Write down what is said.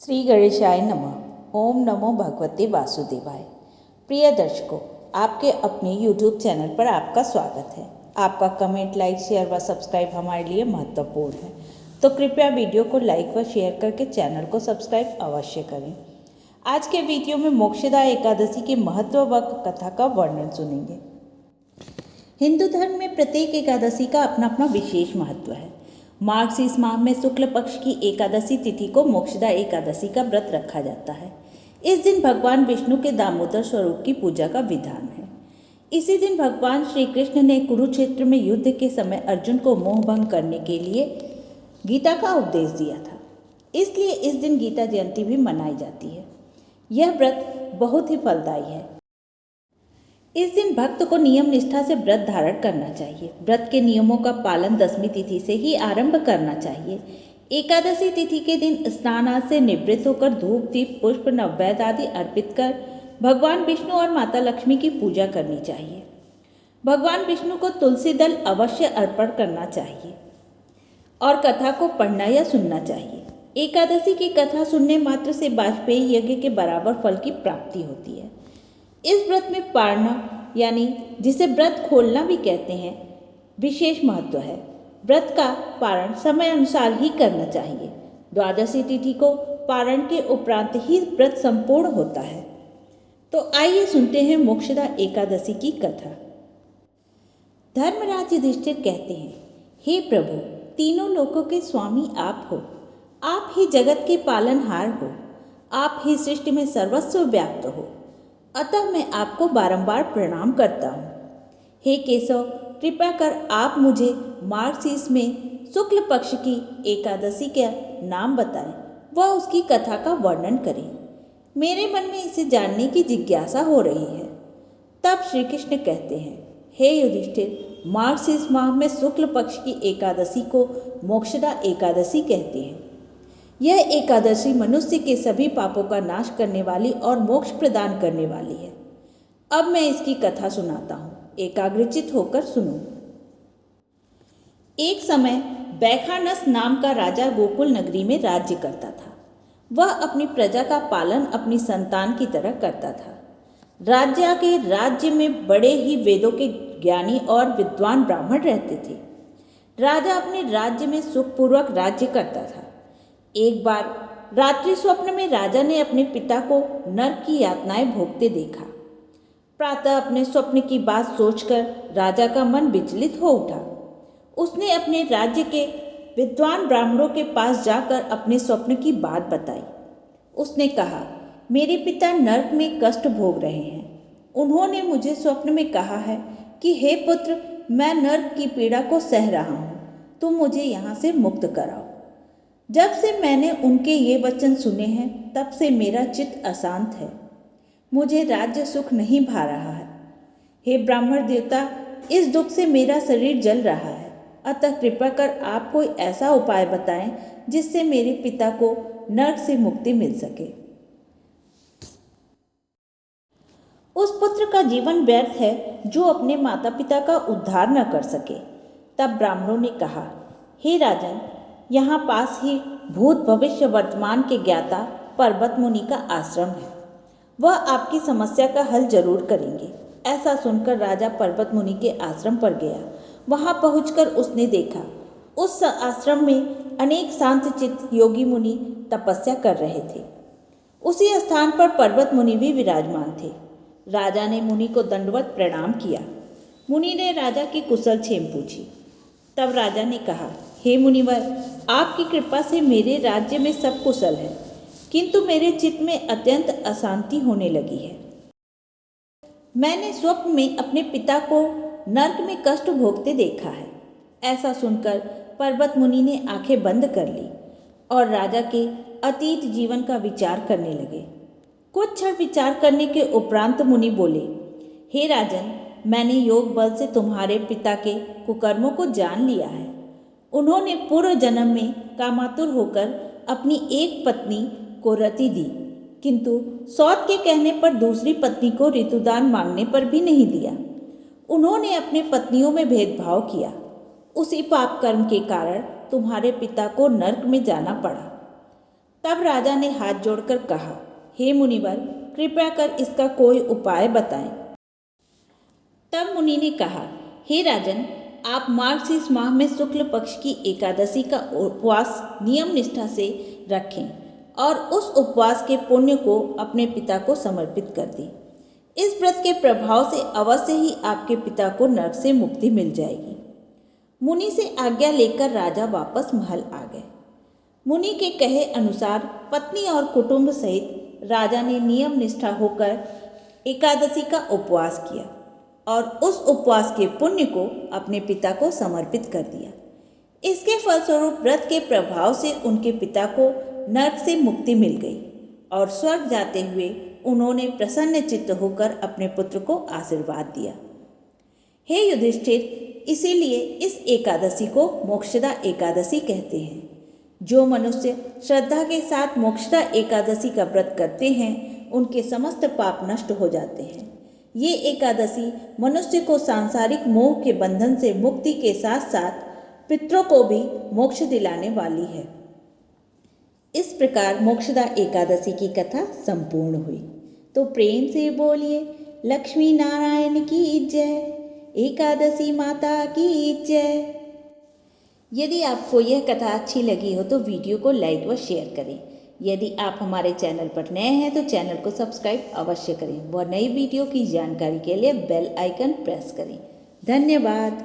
श्री गणेशाय नमः। ओम नमो भगवते वासुदेवाय। प्रिय दर्शकों, आपके अपने YouTube चैनल पर आपका स्वागत है। आपका कमेंट, लाइक, शेयर व सब्सक्राइब हमारे लिए महत्वपूर्ण है, तो कृपया वीडियो को लाइक व शेयर करके चैनल को सब्सक्राइब अवश्य करें। आज के वीडियो में मोक्षदा एकादशी के महत्व व कथा का वर्णन सुनेंगे। हिंदू धर्म में प्रत्येक एकादशी का अपना अपना विशेष महत्व है। मार्गशीर्ष माह में शुक्ल पक्ष की एकादशी तिथि को मोक्षदा एकादशी का व्रत रखा जाता है। इस दिन भगवान विष्णु के दामोदर स्वरूप की पूजा का विधान है। इसी दिन भगवान श्री कृष्ण ने कुरुक्षेत्र में युद्ध के समय अर्जुन को मोहभंग करने के लिए गीता का उपदेश दिया था। इसलिए इस दिन गीता जयंती भी मनाई जाती है। यह व्रत बहुत ही फलदायी है। इस दिन भक्त को नियम निष्ठा से व्रत धारण करना चाहिए। व्रत के नियमों का पालन दशमी तिथि से ही आरंभ करना चाहिए। एकादशी तिथि के दिन स्नान आदि से निवृत्त होकर धूप, दीप, पुष्प, नैवेद्य आदि अर्पित कर भगवान विष्णु और माता लक्ष्मी की पूजा करनी चाहिए। भगवान विष्णु को तुलसी दल अवश्य अर्पण करना चाहिए और कथा को पढ़ना या सुनना चाहिए। एकादशी की कथा सुनने मात्र से वाजपेयी यज्ञ के बराबर फल की प्राप्ति होती है। इस व्रत में पारना यानी जिसे व्रत खोलना भी कहते हैं, विशेष महत्व है। व्रत का पारण समय अनुसार ही करना चाहिए। द्वादशी तिथि को पारण के उपरांत ही व्रत संपूर्ण होता है। तो आइए सुनते हैं मोक्षदा एकादशी की कथा। धर्मराज युधिष्ठिर कहते हैं, हे प्रभु, तीनों लोकों के स्वामी आप हो। आप ही जगत के पालनहार हो। आप ही सृष्टि में सर्वस्व व्याप्त हो। अतः मैं आपको बारंबार प्रणाम करता हूँ। हे केशव, कृपा कर आप मुझे मार्गशीर्ष में शुक्ल पक्ष की एकादशी का नाम बताएं व उसकी कथा का वर्णन करें। मेरे मन में इसे जानने की जिज्ञासा हो रही है। तब श्री कृष्ण कहते हैं, हे युधिष्ठिर, मार्गशीर्ष माह में शुक्ल पक्ष की एकादशी को मोक्षदा एकादशी कहते हैं। यह एकादशी मनुष्य के सभी पापों का नाश करने वाली और मोक्ष प्रदान करने वाली है। अब मैं इसकी कथा सुनाता हूँ, एकाग्रचित होकर सुनो। एक समय बैखानस नाम का राजा गोकुल नगरी में राज्य करता था। वह अपनी प्रजा का पालन अपनी संतान की तरह करता था। राज्य में बड़े ही वेदों के ज्ञानी और विद्वान ब्राह्मण रहते थे। राजा अपने राज्य में सुखपूर्वक राज्य करता था। एक बार रात्रि स्वप्न में राजा ने अपने पिता को नरक की यातनाएं भोगते देखा। प्रातः अपने स्वप्न की बात सोचकर राजा का मन विचलित हो उठा। उसने अपने राज्य के विद्वान ब्राह्मणों के पास जाकर अपने स्वप्न की बात बताई। उसने कहा, मेरे पिता नरक में कष्ट भोग रहे हैं। उन्होंने मुझे स्वप्न में कहा है कि हे पुत्र, मैं नरक की पीड़ा को सह रहा हूँ, तुम मुझे यहाँ से मुक्त कराओ। जब से मैंने उनके ये वचन सुने हैं, तब से मेरा चित्त अशांत है। मुझे राज्य सुख नहीं भा रहा है। हे ब्राह्मण देवता, इस दुख से मेरा शरीर जल रहा है। अतः कृपा कर आप कोई ऐसा उपाय बताएं जिससे मेरे पिता को नरक से मुक्ति मिल सके। उस पुत्र का जीवन व्यर्थ है जो अपने माता पिता का उद्धार न कर सके। तब ब्राह्मणों ने कहा, हे राजन, यहाँ पास ही भूत भविष्य वर्तमान के ज्ञाता पर्वत मुनि का आश्रम है। वह आपकी समस्या का हल जरूर करेंगे। ऐसा सुनकर राजा पर्वत मुनि के आश्रम पर गया। वहाँ पहुंचकर उसने देखा, उस आश्रम में अनेक शांत चित्त योगी मुनि तपस्या कर रहे थे। उसी स्थान पर पर्वत मुनि भी विराजमान थे। राजा ने मुनि को दंडवत प्रणाम किया। मुनि ने राजा की कुशल क्षेम पूछी। तब राजा ने कहा, हे मुनिवर, आपकी कृपा से मेरे राज्य में सब कुशल है, किंतु मेरे चित्त में अत्यंत अशांति होने लगी है। मैंने स्वप्न में अपने पिता को नरक में कष्ट भोगते देखा है। ऐसा सुनकर पर्वत मुनि ने आंखें बंद कर ली और राजा के अतीत जीवन का विचार करने लगे। कुछ क्षण विचार करने के उपरांत मुनि बोले, हे राजन, मैंने योग बल से तुम्हारे पिता के कुकर्मों को जान लिया है। उन्होंने पूर्व जन्म में कामातुर होकर अपनी एक पत्नी को रति दी, किंतु सौत के कहने पर दूसरी पत्नी को ऋतुदान मांगने पर भी नहीं दिया। उन्होंने अपने पत्नियों में भेदभाव किया। उसी पाप कर्म के कारण तुम्हारे पिता को नरक में जाना पड़ा। तब राजा ने हाथ जोड़कर कहा, हे मुनिवर, कृपया कर इसका कोई उपाय बताएं। तब मुनि ने कहा, हे राजन, आप मार्गशीर्ष माह में शुक्ल पक्ष की एकादशी का उपवास नियम निष्ठा से रखें और उस उपवास के पुण्य को अपने पिता को समर्पित कर दें। इस व्रत के प्रभाव से अवश्य ही आपके पिता को नरक से मुक्ति मिल जाएगी। मुनि से आज्ञा लेकर राजा वापस महल आ गए। मुनि के कहे अनुसार पत्नी और कुटुंब सहित राजा ने नियम निष्ठा होकर एकादशी का उपवास किया और उस उपवास के पुण्य को अपने पिता को समर्पित कर दिया। इसके फलस्वरूप व्रत के प्रभाव से उनके पिता को नरक से मुक्ति मिल गई और स्वर्ग जाते हुए उन्होंने प्रसन्न चित्त होकर अपने पुत्र को आशीर्वाद दिया। हे युधिष्ठिर, इसीलिए इस एकादशी को मोक्षदा एकादशी कहते हैं। जो मनुष्य श्रद्धा के साथ मोक्षदा एकादशी का व्रत करते हैं, उनके समस्त पाप नष्ट हो जाते हैं। ये एकादशी मनुष्य को सांसारिक मोह के बंधन से मुक्ति के साथ साथ पितरों को भी मोक्ष दिलाने वाली है। इस प्रकार मोक्षदा एकादशी की कथा संपूर्ण हुई। तो प्रेम से बोलिए लक्ष्मी नारायण की जय, एकादशी माता की जय। यदि आपको यह कथा अच्छी लगी हो तो वीडियो को लाइक व शेयर करें। यदि आप हमारे चैनल पर नए हैं तो चैनल को सब्सक्राइब अवश्य करें व नई वीडियो की जानकारी के लिए बेल आइकन प्रेस करें। धन्यवाद।